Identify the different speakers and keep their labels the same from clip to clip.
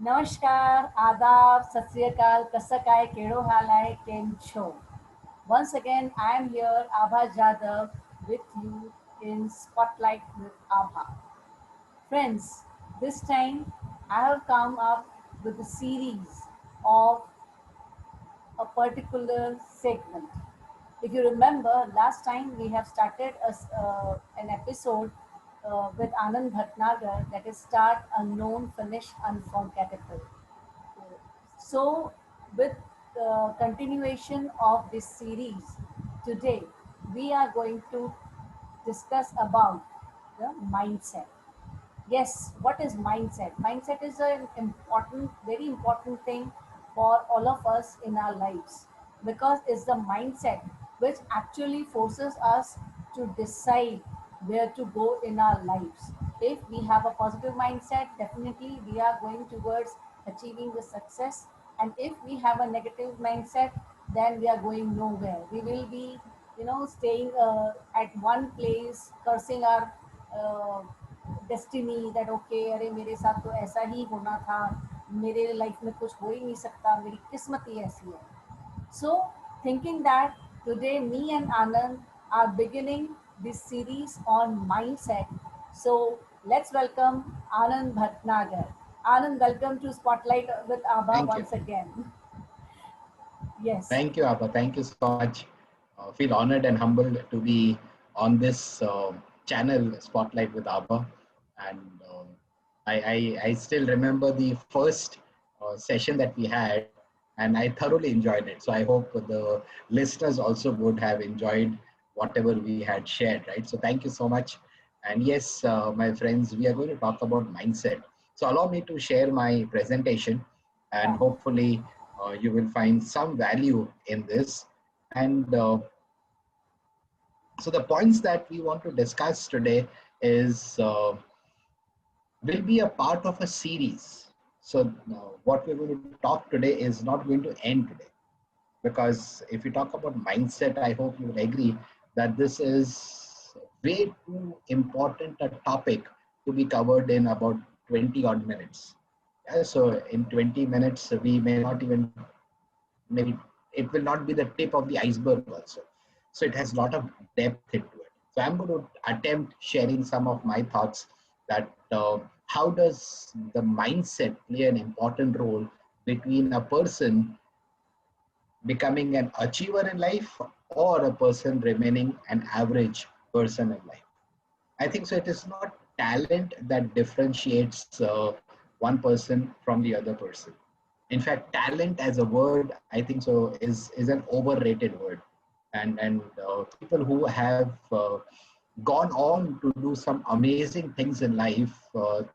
Speaker 1: नमस्कार, आदाब, सत श्री अकाल, कसं काय, केड़ो हाल आहे, केम छो? Once again, I am here, Abha Jadhav, with you in Spotlight with Abha. Friends, this time I have come up with a series of a particular segment. If you remember, last time we have started an episode with Anand Bhatnagar, that is Start Unknown, Finish Unforgettable. So, with the continuation of this series, today we are going to discuss about the mindset. Yes, what is mindset? Mindset is an important, very important thing for all of us in our lives, because it's the mindset which actually forces us to decide where to go in our lives. If we have a positive mindset, definitely we are going towards achieving the success. And if we have a negative mindset, then we are going nowhere. We will be, staying at one place, cursing our uh, destiny that okay, अरे मेरे साथ तो ऐसा ही होना था, मेरे life में कुछ हो ही नहीं सकता, मेरी किस्मत ही ऐसी है. So thinking that today me and Anand are beginning this series on mindset, so let's welcome Anand Bhatnagar. Anand, welcome to Spotlight with Abha
Speaker 2: Thank you.
Speaker 1: once again. Yes.
Speaker 2: Thank you, Abha. Thank you so much. Feel honored and humbled to be on this channel, Spotlight with Abha. And I still remember the first session that we had, and I thoroughly enjoyed it. So I hope the listeners also would have enjoyed whatever we had shared, right? So thank you so much. And yes, my friends, we are going to talk about mindset. So allow me to share my presentation, and
Speaker 1: Yeah.
Speaker 2: hopefully you will find some value in this. And so the points that we want to discuss today is will be a part of a series. So what we're going to talk today is not going to end today, because if you talk about mindset, I hope you will agree that this is way too important a topic to be covered in about 20 odd minutes. Yeah, so in 20 minutes, we may not even, maybe it will not be the tip of the iceberg also. So it has a lot of depth into it. So I'm going to attempt sharing some of my thoughts that how does the mindset play an important role between a person becoming an achiever in life or a person remaining an average person in life. I think so. It is not talent that differentiates one person from the other person. In fact, talent as a word, I think so, is an overrated word. And people who have gone on to do some amazing things in life,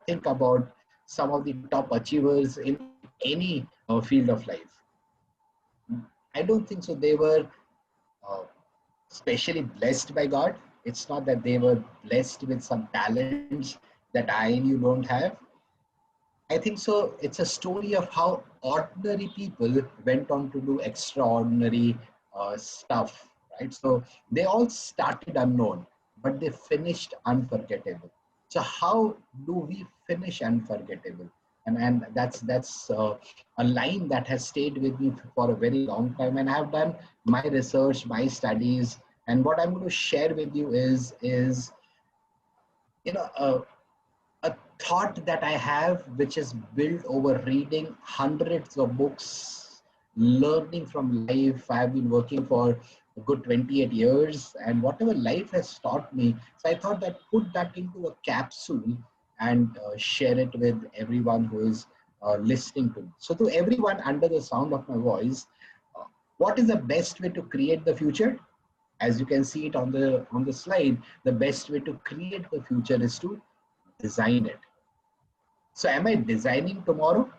Speaker 2: think about some of the top achievers in any field of life. I don't think so. They were uh, specially blessed by God. It's not that they were blessed with some talents that I and you don't have. I think so. It's a story of how ordinary people went on to do extraordinary stuff, right? So they all started unknown, but they finished unforgettable. So how do we finish unforgettable? And that's a line that has stayed with me for a very long time. And I've done my research, my studies, and what I'm going to share with you is you know. A thought that I have, which is built over reading hundreds of books, learning from life. I've been working for a good 28 years, and whatever life has taught me. So I thought that put that into a capsule and share it with everyone who is listening to me. So to everyone under the sound of my voice, uh, what is the best way to create the future? As you can see it on the slide, the best way to create the future is to design it. So am I designing tomorrow?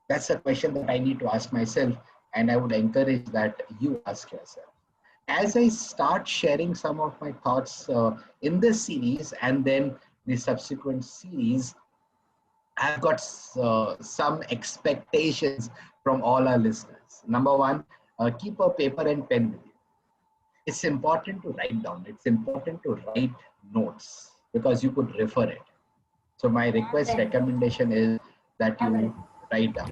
Speaker 2: That's a question that I need to ask myself, and I would encourage that you ask yourself. As I start sharing some of my thoughts in this series and then the subsequent series, I've got some expectations from all our listeners. Number one, keep a paper and pen with you. It's important to write down. It's important to write notes because you could refer it. So my
Speaker 1: Yeah,
Speaker 2: request
Speaker 1: definitely.
Speaker 2: recommendation is that
Speaker 1: I'm ready.
Speaker 2: you write down.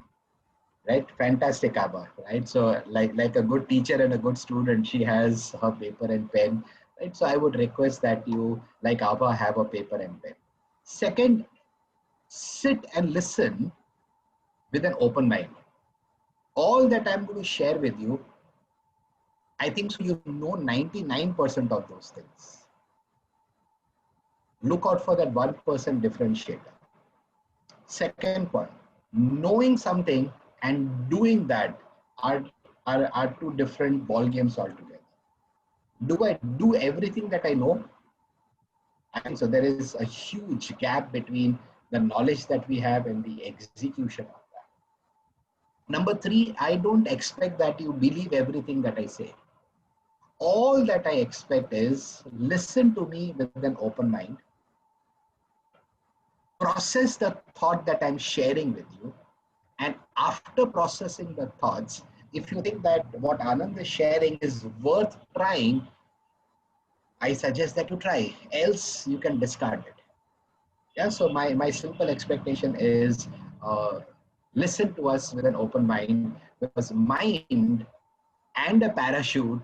Speaker 2: Right? Fantastic, Abha. Right? So, like a good teacher and a good student, she has her paper and pen. Right? So, I would request that you, like Abha, have a paper and pen. Second, sit and listen with an open mind. All that I'm going to share with you, I think so you know 99% of those things. Look out for that 1% differentiator. Second point, knowing something and doing that are, are two different ball games altogether. Do I do everything that I know? I think so. There is a huge gap between the knowledge that we have and the execution of that. Number three, I don't expect that you believe everything that I say. All that I expect is listen to me with an open mind, process the thought that I'm sharing with you, and after processing the thoughts, if you think that what Anand is sharing is worth trying, I suggest that you try. Else, you can discard it. Yeah. So my simple expectation is listen to us with an open mind, because mind and a parachute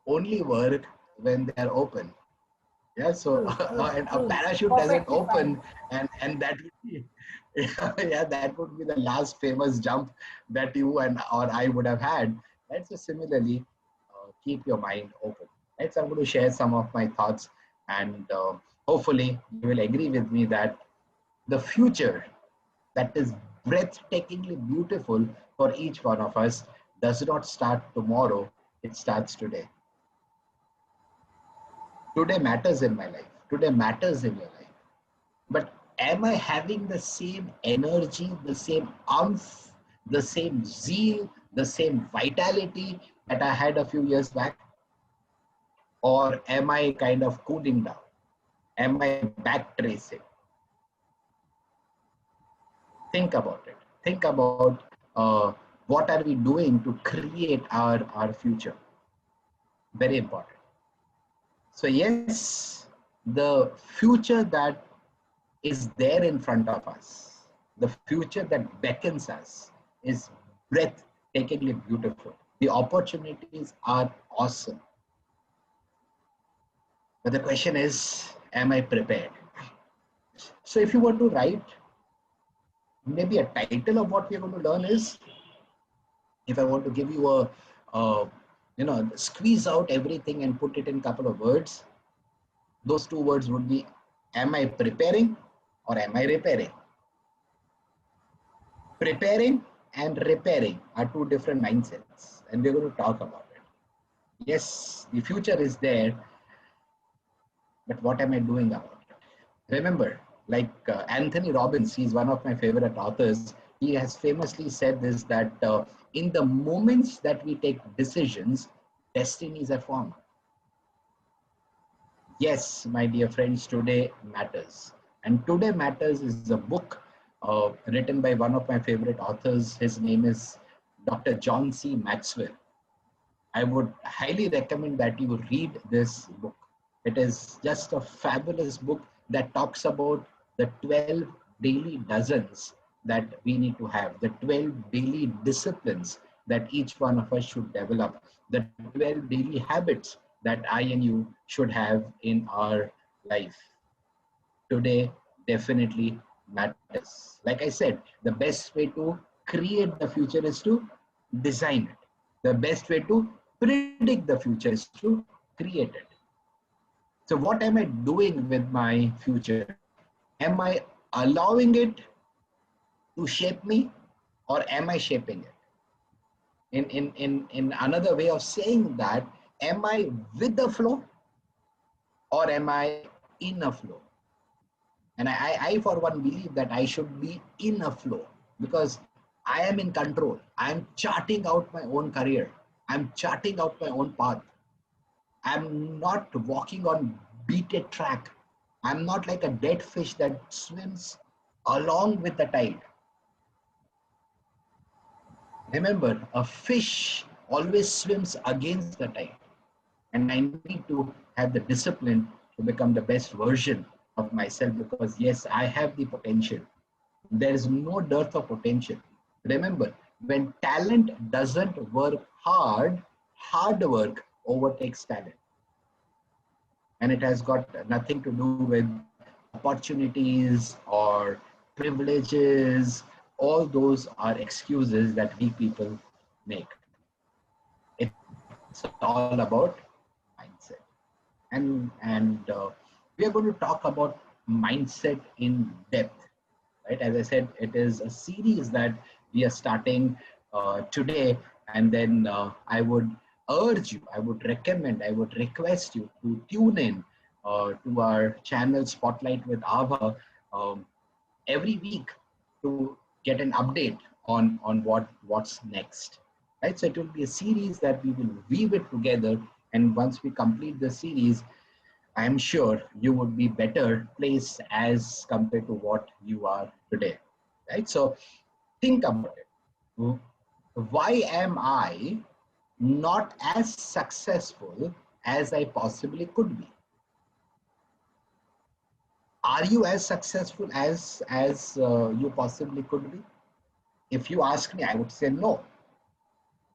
Speaker 2: only work when they are open. Yeah, so
Speaker 1: True, true,
Speaker 2: and a
Speaker 1: true.
Speaker 2: parachute doesn't
Speaker 1: Perfectly fine.
Speaker 2: open, and that would be yeah, that would be the last famous jump that you and or I would have had. Right. So similarly, keep your mind open. Right. So I'm going to share some of my thoughts, and hopefully you will agree with me that the future that is breathtakingly beautiful for each one of us does not start tomorrow. It starts today. Today matters in my life. Today matters in your life. But am I having the same energy, the same umph, the same zeal, the same vitality that I had a few years back? Or am I kind of cooling down? Am I back tracing? Think about it. Think about what are we doing to create our future? Very important. So yes, the future that is there in front of us, the future that beckons us, is breathtakingly beautiful. The opportunities are awesome. But the question is, am I prepared? So if you were to write maybe a title of what we're going to learn is, if I want to give you a squeeze out everything and put it in a couple of words, those two words would be, am I preparing or am I repairing? Preparing and repairing are two different mindsets, and we're going to talk about it. Yes, the future is there, but what am I doing about it? Remember, like Anthony Robbins, he's one of my favorite authors. He has famously said this, that in the moments that we take decisions, destinies are formed. Yes, my dear friends, today matters. And Today Matters is a book written by one of my favorite authors. His name is Dr. John C. Maxwell. I would highly recommend that you read this book. It is just a fabulous book that talks about the 12 daily dozens that we need to have, the 12 daily disciplines that each one of us should develop, the 12 daily habits that I and you should have in our life. Today definitely matters. Like I said, the best way to create the future is to design it. The best way to predict the future is to create it. So what am I doing with my future? Am I allowing it to shape me, or am I shaping it? In another way of saying that, am I with the flow or am I in a flow? And I for one believe that I should be in a flow, because I am in control. I'm charting out my own career. I'm charting out my own path. I'm not walking on beaten track. I'm not like a dead fish that swims along with the tide. Remember, a fish always swims against the tide. And I need to have the discipline to become the best version of myself, because yes, I have the potential. There is no dearth of potential. Remember, when talent doesn't work hard, hard work overtakes talent. And it has got nothing to do with opportunities or privileges. All those are excuses that we people make. It's all about mindset. And we are going to talk about mindset in depth, right? As I said, it is a series that we are starting today, and then I would urge you, I would recommend, I would request you to tune in to our channel Spotlight with Abha every week to get an update on what's next, right? So it will be a series that we will weave it together, and once we complete the series, I am sure you would be better placed as compared to what you are today, right? So think about it. Why am I not as successful as I possibly could be? Are you as successful as you possibly could be? If you ask me, I would say no.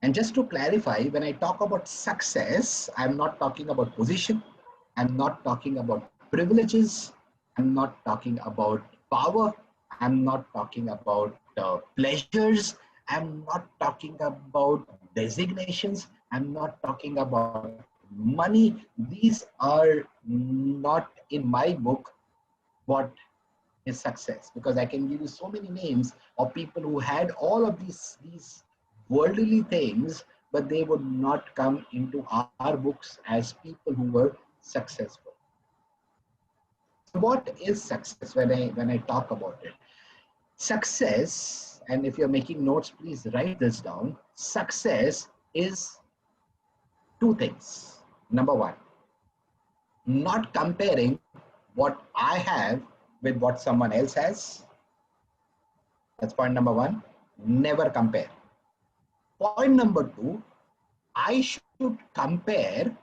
Speaker 2: And just to clarify, when I talk about success, I'm not talking about position. I'm not talking about privileges. I'm not talking about power. I'm not talking about pleasures. I'm not talking about designations. I'm not talking about money. These are not in my book what is success, because I can give you so many names of people who had all of these worldly things, but they would not come into our books as people who were successful. So what is success? When I talk about it, success, and if you're making notes, please write this down. Success is two things. Number one, not comparing what I have with what someone else has. That's point number one. Never compare. Point number two, I should compare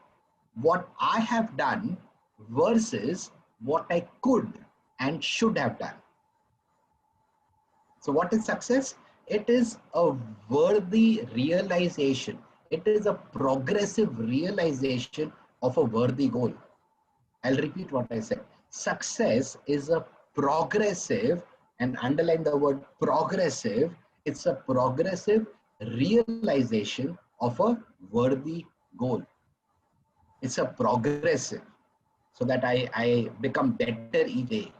Speaker 2: what I have done versus what I could and should have done. So, what is success? It is a worthy realization, it is a progressive realization of a worthy goal. I'll repeat what I said. Success is a progressive, and underline the word progressive, it's a progressive realization of a worthy goal. It's a progressive, so that I become better each day.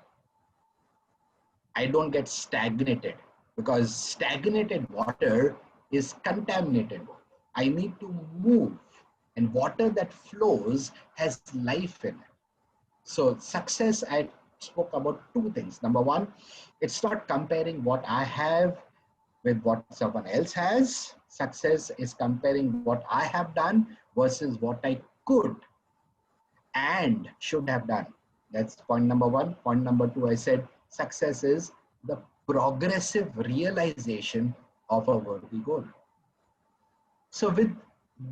Speaker 2: I don't get stagnated, because stagnated water is contaminated water. I need to move, and water that flows has life in it. So success, I spoke about two things. Number one, it's not comparing what I have with what someone else has. Success is comparing what I have done versus what I could and should have done. That's point number one. Point number two, I said success is the progressive realization of a worthy goal. So with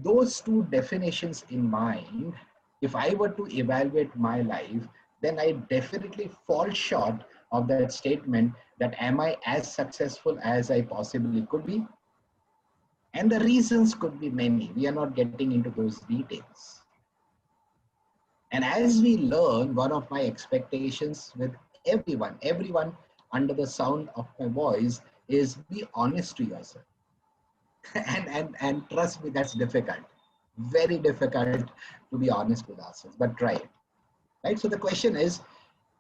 Speaker 2: those two definitions in mind, if I were to evaluate my life, then I definitely fall short of that statement that am I as successful as I possibly could be? And the reasons could be many. We are not getting into those details. And as we learn, one of my expectations with everyone under the sound of my voice is be honest to yourself. And trust me, that's difficult. Very difficult to be honest with ourselves, but try it. Right? So the question is,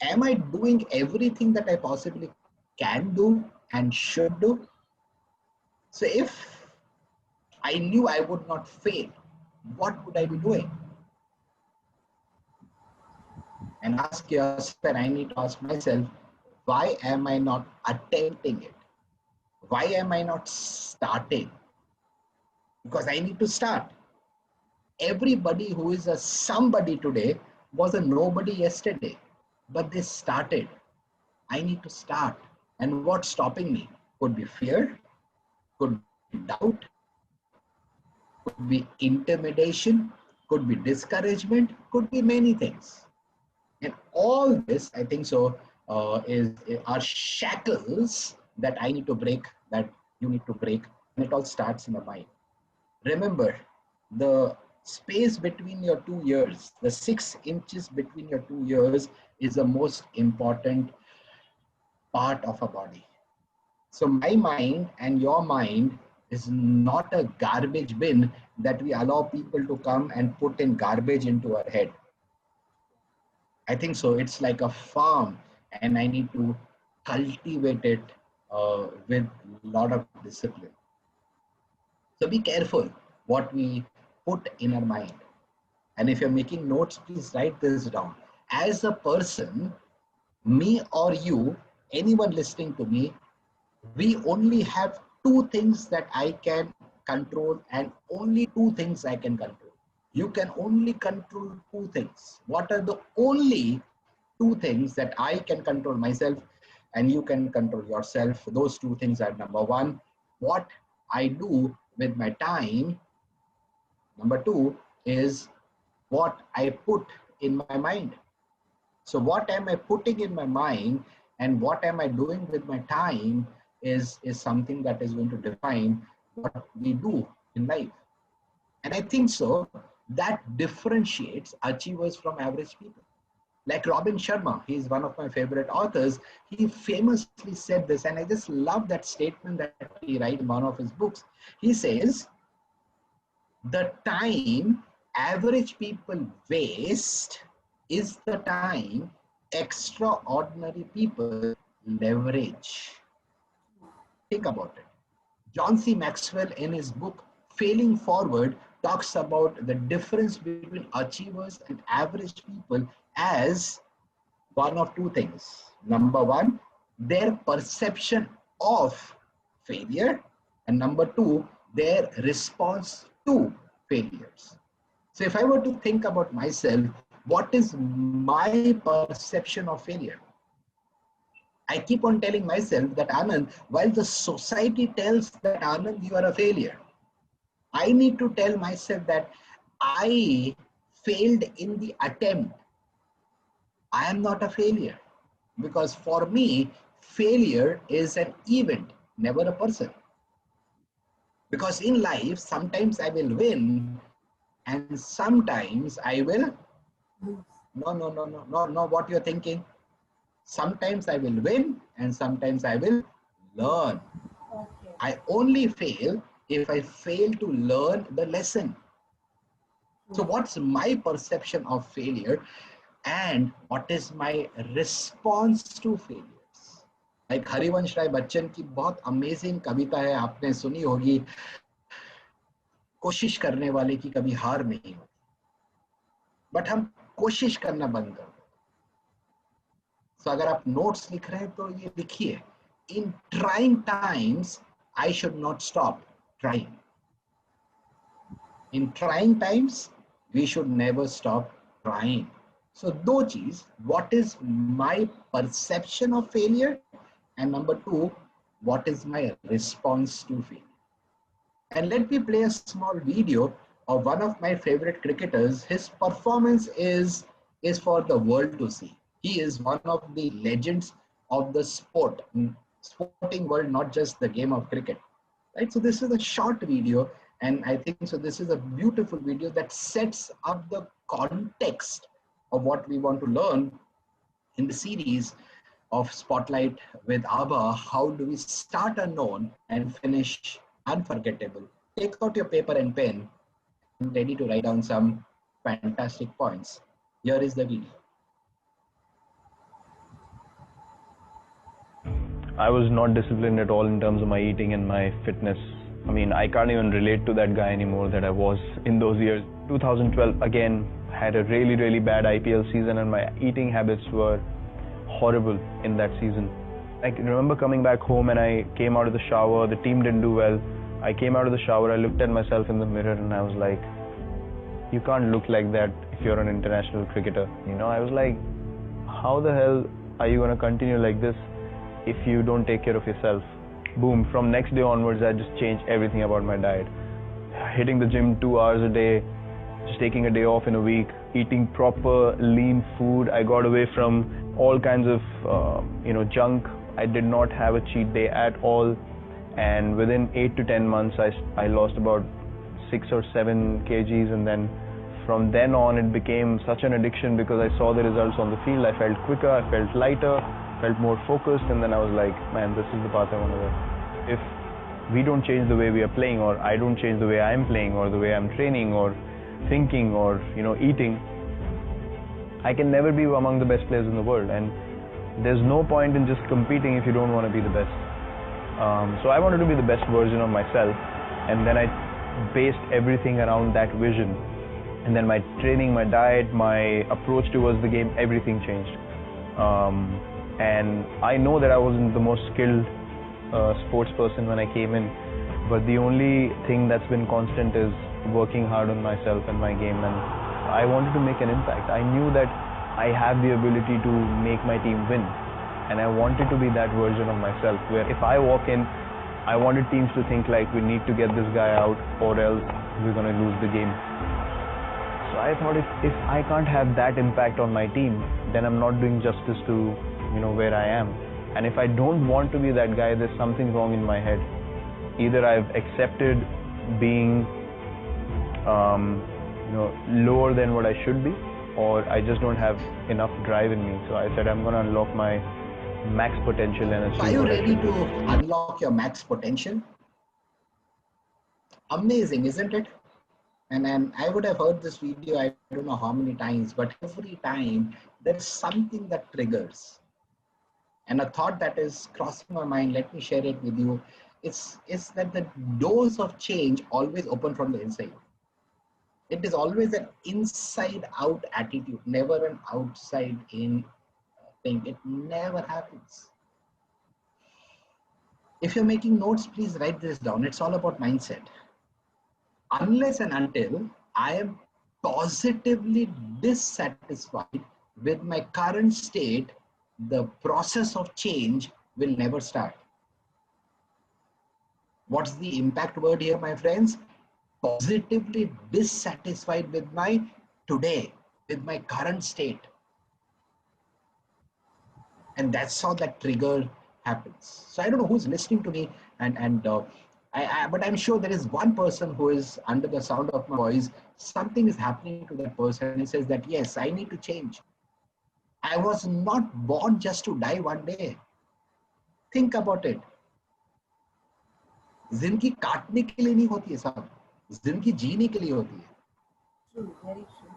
Speaker 2: am I doing everything that I possibly can do and should do? So if I knew I would not fail, what would I be doing? And ask yourself, and I need to ask myself, why am I not attempting it? Why am I not starting? Because I need to start. Everybody who is a somebody today was a nobody yesterday, but they started. I need to start. And what's stopping me? Could be fear, could be doubt, could be intimidation, could be discouragement, could be many things. And all this, I think so, are shackles that I need to break, that you need to break, and it all starts in the mind. Remember, the space between your 2 ears, the 6 inches between your 2 ears, is the most important part of a body. So my mind and your mind is not a garbage bin that we allow people to come and put in garbage into our head. I think so. It's like a farm, and I need to cultivate it with a lot of discipline. So be careful what we put in our mind. And if you're making notes, please write this down. As a person, me or you, anyone listening to me, we only have two things that I can control, and only two things I can control. You can only control two things. What are the only two things that I can control myself and you can control yourself? Those two things are: number one, what I do with my time. Number two is what I put in my mind. So what am I putting in my mind and what am I doing with my time is something that is going to define what we do in life. And I think so that differentiates achievers from average people. Like Robin Sharma, he is one of my favorite authors. He famously said this, and I just love that statement that he writes in one of his books. He says, the time average people waste is the time extraordinary people leverage. Think about it. John C. Maxwell, in his book Failing Forward, talks about the difference between achievers and average people as one of two things. Number one, their perception of failure, and number two, their response to failures. So if I were to think about myself, what is my perception of failure? I keep on telling myself that, Anand, while the society tells that, Anand, you are a failure, I need to tell myself that I failed in the attempt. I am not a failure, because for me, failure is an event, never a person. Because in life, sometimes I will win and sometimes I will, no, what you're thinking. Sometimes I will win and sometimes I will learn.
Speaker 1: Okay.
Speaker 2: I only fail if I fail to learn the lesson. So what's my perception of failure and what is my response to failures? Like Harivansh Rai Bachchan की बहुत amazing कविता है, आपने सुनी होगी, कोशिश करने वाले की कभी हार नहीं होती, बट हम कोशिश करना बंद कर दो. So अगर आप नोट्स लिख रहे हैं तो ये लिखिए, in trying times I should not stop trying. In trying times we should never stop trying. So दो चीज, what is my perception of failure, and number two, what is my response to failure. And let me play a small video of one of my favorite cricketers. His performance is for the world to see. He is one of the legends of the sporting world, not just the game of cricket. Right? So this is a short video, and I think so this is a beautiful video that sets up the context of what we want to learn in the series of Spotlight with Abha. How do we start unknown and finish unforgettable? Take out your paper and pen and ready to write down some fantastic points. Here is the video.
Speaker 3: I was not disciplined at all in terms of my eating and my fitness. I mean, I can't even relate to that guy anymore that I was in those years. 2012, again, had a really, really bad IPL season, and my eating habits were horrible in that season. I remember coming back home and I came out of the shower. The team didn't do well. I came out of the shower, I looked at myself in the mirror and I was like, you can't look like that if you're an international cricketer. You know, I was like, how the hell are you going to continue like this if you don't take care of yourself? Boom, from next day onwards, I just changed everything about my diet. Hitting the gym 2 hours a day, just taking a day off in a week, eating proper lean food. I got away from all kinds of junk. I did not have a cheat day at all, and within 8 to 10 months I lost about 6 or 7 kgs, and then from then on it became such an addiction because I saw the results on the field. I felt quicker, I felt lighter, felt more focused, and then I was like, man, this is the path I want to go. If we don't change the way we are playing, or I don't change the way I'm playing, or the way I'm training, or thinking, or eating, I can never be among the best players in the world. And there's no point in just competing if you don't want to be the best. So I wanted to be the best version of myself, and then I based everything around that vision. And then my training, my diet, my approach towards the game, everything changed. And I know that I wasn't the most skilled sports person when I came in, but the only thing that's been constant is working hard on myself and my game, and I wanted to make an impact. I knew that I have the ability to make my team win, and I wanted to be that version of myself where if I walk in, I wanted teams to think like, we need to get this guy out or else we're going to lose the game. So I thought if I can't have that impact on my team, then I'm not doing justice to where I am. And if I don't want to be that guy, there's something wrong in my head. Either I've accepted being lower than what I should be, or I just don't have enough drive in me. So I said I'm going to unlock my max potential and achieve.
Speaker 2: Are you ready to unlock your max potential? Amazing, isn't it? And I would have heard this video, I don't know how many times, but every time there's something that triggers. And a thought that is crossing my mind, let me share it with you. It's that the doors of change always open from the inside. It is always an inside out attitude, never an outside in thing. It never happens. If you're making notes, please write this down. It's all about mindset. Unless and until I am positively dissatisfied with my current state, the process of change will never start. What's the impact word here, my friends? Positively dissatisfied with my today, with my current state. And that's how that trigger happens. So I don't know who's listening to me, but I'm sure there is one person who is under the sound of my voice. Something is happening to that person, and he says that, yes, I need to change. I was not born just to die one day. Think about it. जिंदगी काटने के लिए नहीं होती है साहब, जिंदगी जीने के लिए होती है.
Speaker 1: True, very true.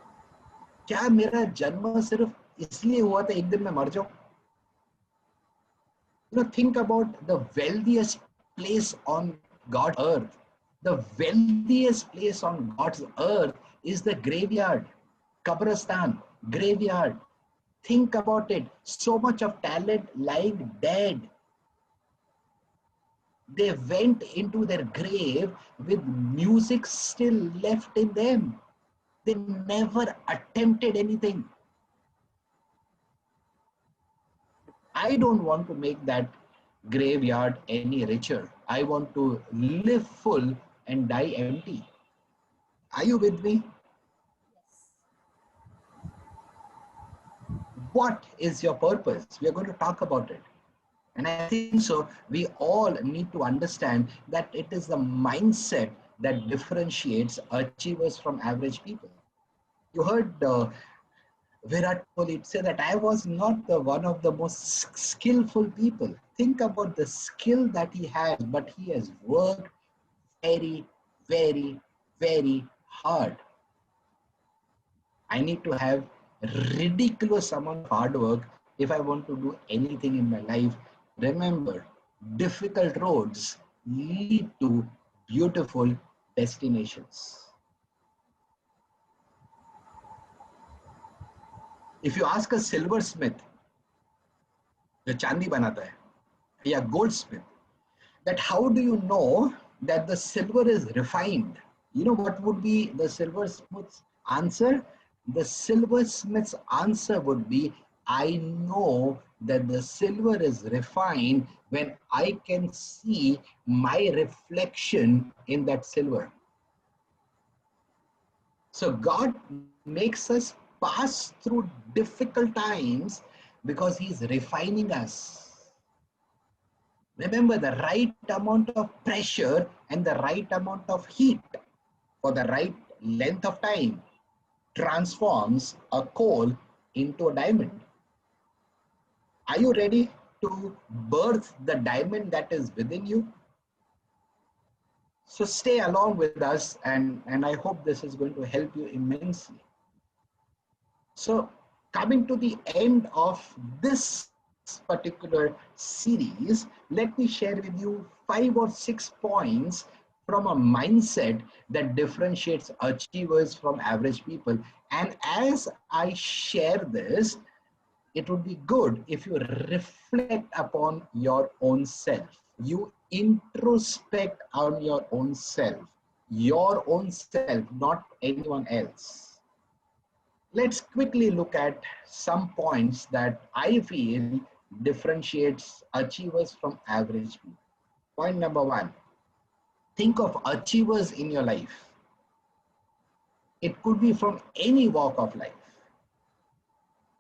Speaker 2: क्या मेरा जन्म सिर्फ इसलिए हुआ था एक दिन मैं मर जाऊं? Think about the wealthiest place on God's earth. The wealthiest place on God's earth is the graveyard, Kabristan, graveyard. Think about it. So much of talent lying dead. They went into their grave with music still left in them. They never attempted anything. I don't want to make that graveyard any richer. I want to live full and die empty. Are you with me? What is your purpose? We are going to talk about it. And I think so, we all need to understand that it is the mindset that differentiates achievers from average people. You heard Virat Kohli say that I was not one of the most skillful people. Think about the skill that he has, but he has worked very, very, very hard. I need to have ridiculous amount of hard work if I want to do anything in my life. Remember, difficult roads lead to beautiful destinations. If you ask a silversmith, जो चांदी बनाता है, या goldsmith, that how do you know that the silver is refined? You know what would be the silversmith's answer? The silversmith's answer would be, I know that the silver is refined when I can see my reflection in that silver. So God makes us pass through difficult times because he's refining us. Remember, the right amount of pressure and the right amount of heat for the right length of time transforms a coal into a diamond. Are you ready to birth the diamond that is within you? So stay along with us, and I hope this is going to help you immensely. So coming to the end of this particular series, let me share with you 5 or 6 points from a mindset that differentiates achievers from average people. And as I share this, it would be good if you reflect upon your own self. You introspect on your own self, not anyone else. Let's quickly look at some points that I feel differentiates achievers from average people. Point number 1, think of achievers in your life. It could be from any walk of life.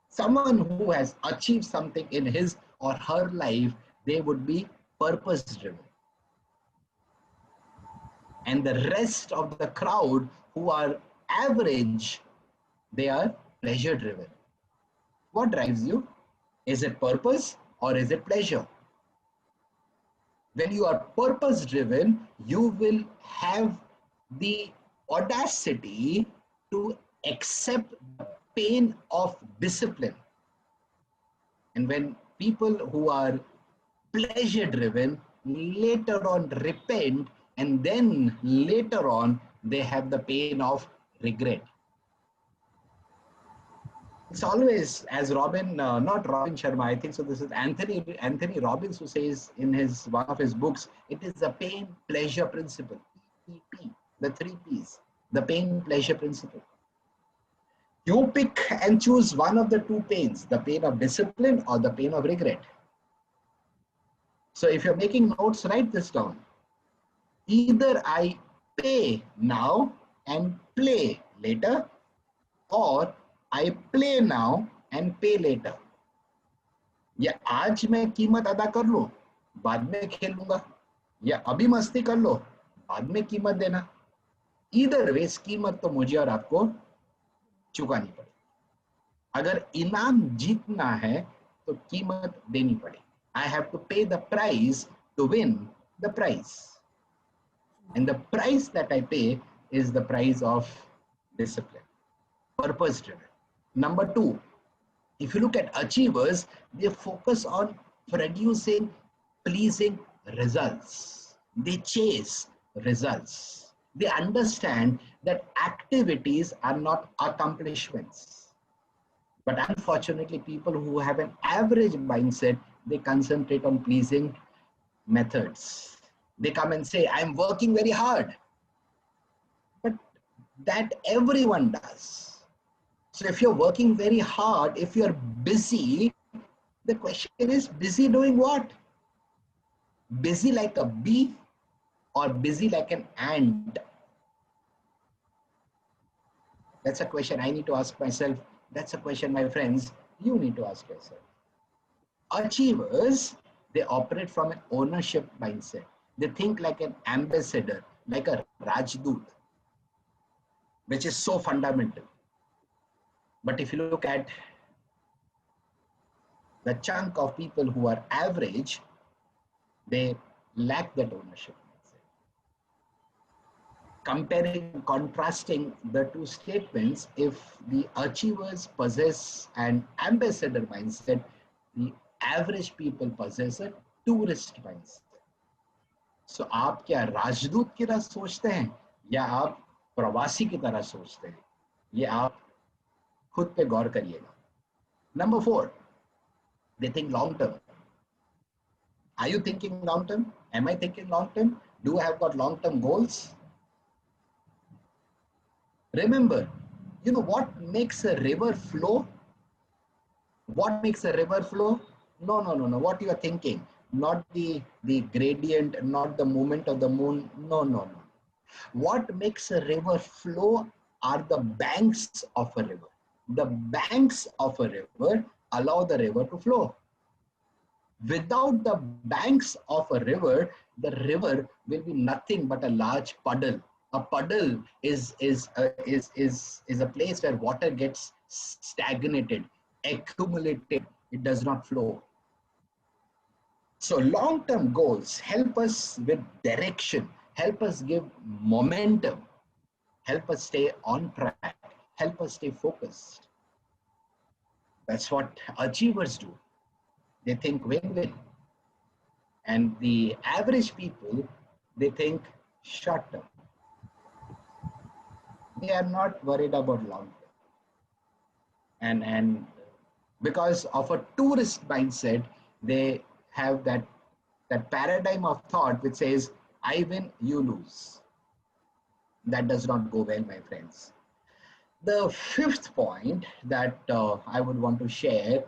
Speaker 2: Someone who has achieved something in his or her life, they would be purpose driven. And the rest of the crowd who are average, they are pleasure driven. What drives you? Is it purpose or is it pleasure? When you are purpose driven, you will have the audacity to accept the pain of discipline. And when people who are pleasure driven later on repent, and then later on they have the pain of regret. It's always, as not Robin Sharma, I think so. This is Anthony Robbins who says in one of his books, it is the pain pleasure principle, PPP, the 3 Ps, the pain pleasure principle. You pick and choose one of the 2 pains, the pain of discipline or the pain of regret. So if you're making notes, write this down. Either I pay now and play later, or I play now and pay later. या आज मैं कीमत अदा कर लूं, बाद में खेलूंगा, या अभी मस्ती कर लो, बाद में कीमत देना. Either ways कीमत तो मुझे और आपको चुकानी पड़ेगी. अगर इनाम जीतना है तो कीमत देनी पड़ेगी. I have to pay the price to win the prize. And the price that I pay is the price of discipline, purpose driven. Number 2, if you look at achievers, they focus on producing pleasing results. They chase results. They understand that activities are not accomplishments. But unfortunately, people who have an average mindset, they concentrate on pleasing methods. They come and say, I'm working very hard. But that everyone does. So if you're working very hard, if you're busy, the question is, busy doing what? Busy like a bee or busy like an ant? That's a question I need to ask myself. That's a question, my friends, you need to ask yourself. Achievers, they operate from an ownership mindset. They think like an ambassador, like a Rajdoot, which is so fundamental. But if you look at the chunk of people who are average, they lack that ownership mindset. Comparing and contrasting the 2 statements, if the achievers possess an ambassador mindset, the average people possess a tourist mindset. So आप क्या राजदूत की तरह सोचते हैं या आप प्रवासी की तरह सोचते हैं? ये आप खुद पे गौर करिएगा. Number 4, they think long term. Are you thinking long term? Am I thinking long term? Do I have got long term goals? Remember, you know what makes a river flow? What makes a river flow? No. What you are thinking? Not the gradient, not the movement of the moon. No. What makes a river flow are the banks of a river. The banks of a river allow the river to flow. Without the banks of a river, the river will be nothing but a large puddle. A puddle is a place where water gets stagnated, accumulated. It does not flow. So long-term goals help us with direction, help us give momentum, help us stay on track, help us stay focused. That's what achievers do. They think win-win. And the average people, they think short term. They are not worried about long term. And because of a tourist mindset, they have that paradigm of thought which says, I win, you lose. That does not go well, my friends. The fifth point that I would want to share,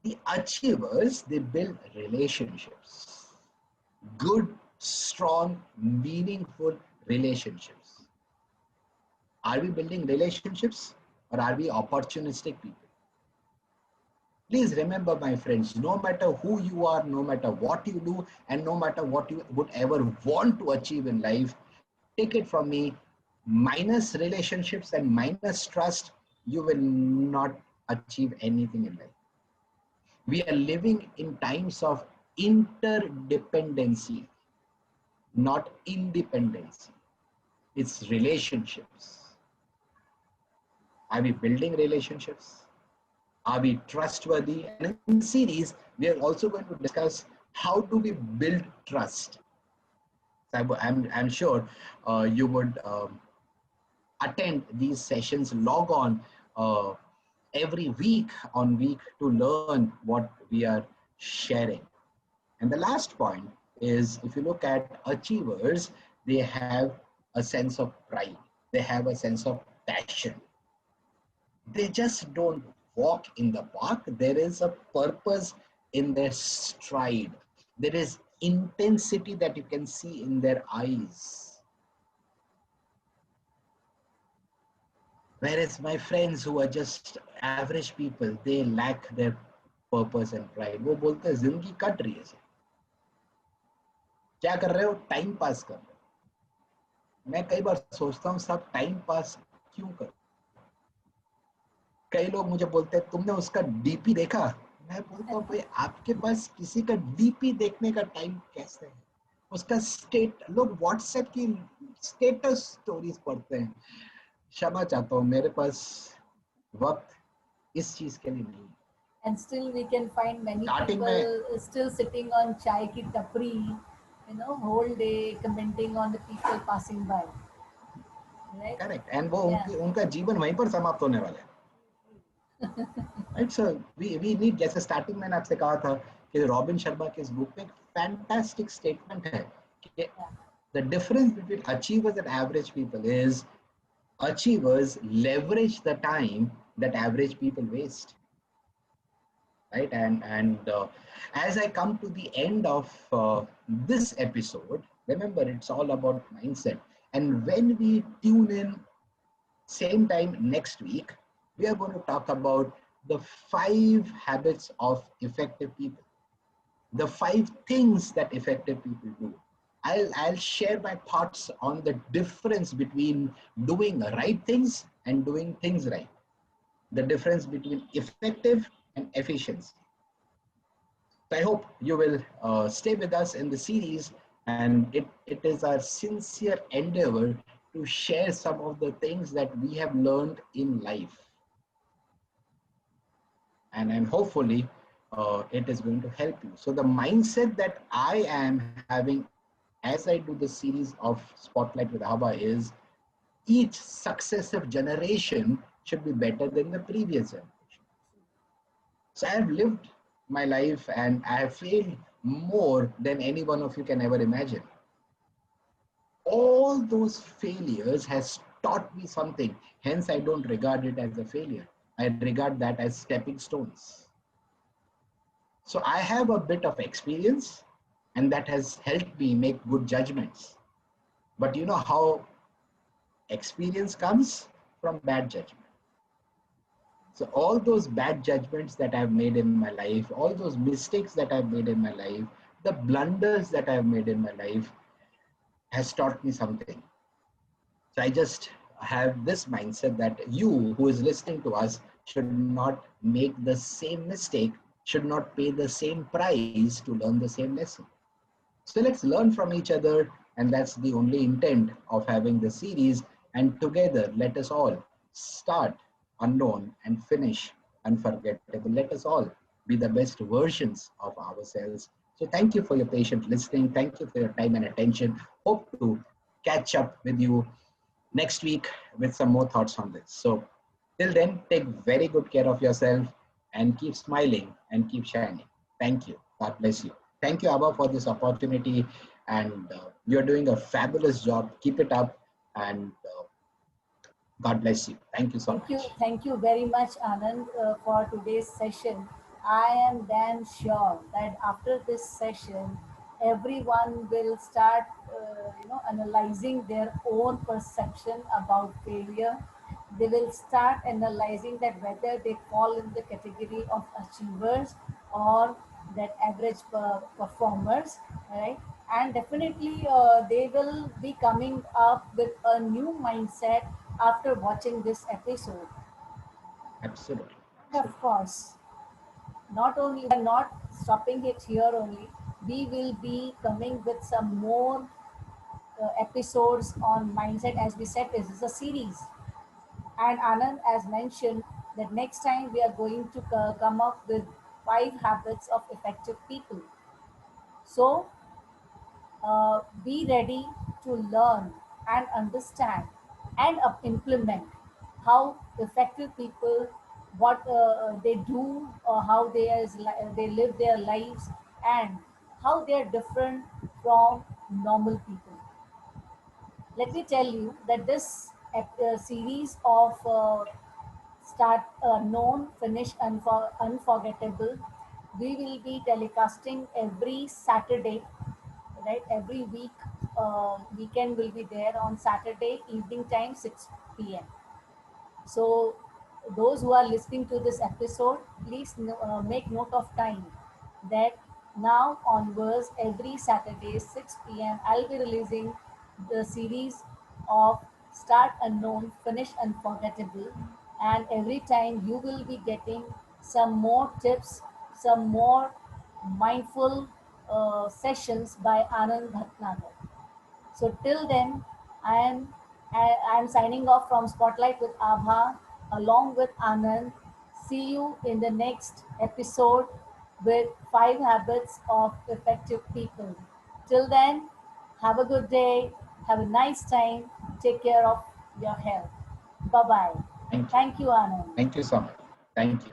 Speaker 2: the achievers, they build relationships. Good, strong, meaningful relationships. Are we building relationships or are we opportunistic people? Please remember, my friends, no matter who you are, no matter what you do, and no matter what you would ever want to achieve in life, take it from me, minus relationships and minus trust, you will not achieve anything in life. We are living in times of interdependency, not independency. It's relationships. Are we building relationships? Are we trustworthy? And in this series, we are also going to discuss how do we build trust. So I'm sure you would attend these sessions, log on every week to learn what we are sharing. And the last point is, if you look at achievers, they have a sense of pride. They have a sense of passion. They just don't walk in the park. There is a purpose in their stride. There is intensity that you can see in their eyes. Whereas my friends who are just average people, they lack their purpose and pride. वो बोलते हैं जिंदगी cut रही है sir, क्या कर रहे हो? टाइम पास कर रहे हो. मैं कई बार सोचता हूँ सब टाइम पास क्यों कर. कई लोग मुझे बोलते हैं तुमने उसका डीपी देखा. मैं बोलता हूँ भाई आपके पास किसी का डीपी देखने का टाइम कैसे है? उसका लोग व्हाट्सएप की स्टेटस स्टोरीज पढ़ते हैं. क्षमा चाहता हूँ, मेरे पास वक्त इस चीज के लिए नहीं.
Speaker 1: And still we can find many people still sitting on chai ki tapri, whole day commenting on the people passing by. Right?
Speaker 2: Correct. And वो उनका जीवन वहीं पर समाप्त होने वाला है. Right, so we need, जैसे स्टार्टिंग मैंने आपसे कहा था कि रॉबिन शर्मा के इस बुक में एक फैंटास्टिक स्टेटमेंट है कि the difference between achievers and average people is achievers leverage the time that average people waste. Right, and as I come to the end of this episode, remember it's all about mindset. And when we tune in same time next week, we are going to talk about the 5 habits of effective people, the 5 things that effective people do. I'll share my thoughts on the difference between doing right things and doing things right, the difference between effective and efficiency. So I hope you will stay with us in the series, and it is our sincere endeavor to share some of the things that we have learned in life. And hopefully it is going to help you. So the mindset that I am having as I do the series of Spotlight with Abha is each successive generation should be better than the previous generation. So I have lived my life and I have failed more than any one of you can ever imagine. All those failures has taught me something. Hence, I don't regard it as a failure. I regard that as stepping stones. So I have a bit of experience, and that has helped me make good judgments. But you know how experience comes from bad judgment. So all those bad judgments that I've made in my life, all those mistakes that I've made in my life, the blunders that I've made in my life has taught me something. So I just have this mindset that you who is listening to us should not make the same mistake, should not pay the same price to learn the same lesson. So let's learn from each other, and that's the only intent of having the series. And together, let us all start unknown and finish unforgettable. Let us all be the best versions of ourselves. So thank you for your patient listening. Thank you for your time and attention. Hope to catch up with you next week with some more thoughts on this. So till then, take very good care of yourself and keep smiling and keep shining. Thank you. God bless you. Thank you, Abha, for this opportunity. And you're doing a fabulous job. Keep it up. And God bless you. Thank you so much.
Speaker 1: Thank you very much, Anand, for today's session. I am damn sure that after this session, everyone will start, analyzing their own perception about failure. They will start analyzing that whether they fall in the category of achievers or that average performers, right? And definitely they will be coming up with a new mindset after watching this episode.
Speaker 2: Absolutely.
Speaker 1: And of
Speaker 2: Absolutely.
Speaker 1: course, not only we are not stopping it here only, we will be coming with some more episodes on mindset. As we said, this is a series. And Anand, as mentioned, that next time we are going to come up with 5 habits of effective people. So be ready to learn and understand and implement how effective people, what they do, how they live their lives, and how they are different from normal people. Let me tell you that this series of start known, finish, unforgettable, we will be telecasting every Saturday, right? Every week, weekend will be there on Saturday evening time, 6 p.m. So, those who are listening to this episode, please make note of time that now onwards, every Saturday, 6 p.m., I'll be releasing the series of Start Unknown, Finish Unforgettable. And every time you will be getting some more tips, some more mindful sessions by Anand Bhatnagar. So till then, I am signing off from Spotlight with Abha along with Anand. See you in the next episode with 5 habits of effective people. Till then, have a good day. Have a nice time. Take care of your health. Bye bye.
Speaker 2: Thank you.
Speaker 1: Thank you, Anand.
Speaker 2: Thank you so much. Thank you.